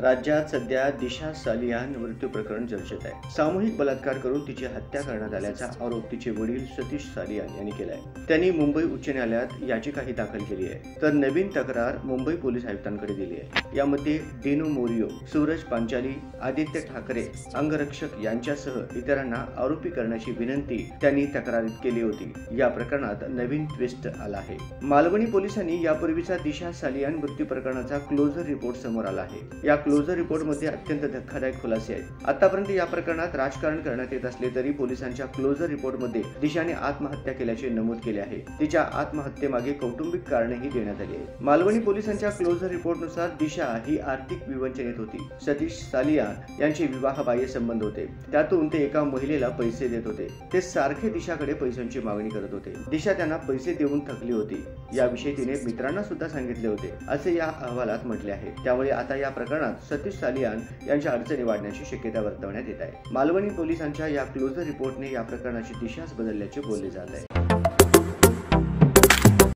राज्यात सध्या दिशा सालियान मृत्यू प्रकरण चर्चेत आहे। सामूहिक बलात्कार करून तिची हत्या करण्यात आल्याचा आरोप तिचे वडील सतीश सालियान यांनी केलाय। त्यांनी मुंबई उच्च न्यायालयात याचिकाही दाखल केली आहे, तर नवीन तक्रार मुंबई पोलीस आयुक्तांकडे दिली आहे। यामध्ये डिनो मोरियो, सूरज पांचाली, आदित्य ठाकरे, अंगरक्षक यांच्यासह इतरांना आरोपी करण्याची विनंती त्यांनी तक्रारीत केली होती। या प्रकरणात नवीन ट्विस्ट आला आहे। मालवणी पोलिसांनी यापूर्वीचा दिशा सालियान मृत्यू प्रकरणाचा क्लोजर रिपोर्ट समोर आला आहे। या क्लोजर रिपोर्ट मध्ये अत्यंत धक्कादायक खुलासे आहेत। आतापर्यंत या प्रकरणात राजकारण करण्यात येत असले तरी पोलिसांच्या क्लोजर रिपोर्ट मध्ये दिशाने आत्महत्या केल्याचे नमूद केले आहे। तिच्या आत्महत्येमागे कौटुंबिक कारणेही देण्यात आली आहेत। मालवणी पोलिसांच्या क्लोजर रिपोर्ट नुसार दिशा ही आर्थिक विवंचनेत होती। सतीश सालियान यांचे विवाहबाह्य संबंध होते, त्यातून ते एका महिलेला पैसे देत होते। ते सारखे दिशाकडे पैशांची मागणी करत होते। दिशा त्यांना पैसे देऊन थकली होती। याविषयी तिने मित्रांना सुद्धा सांगितले होते, असे या अहवालात म्हटले आहे। त्यामुळे आता या प्रकरणात सतीश सालियान यांच्या अडचणी वाढण्याची शक्यता वर्तवण्यात येत आहे। मालवणी पोलिसांच्या या क्लोजर रिपोर्टने या प्रकरणाची दिशाच बदलल्याचे बोलले जात आहे।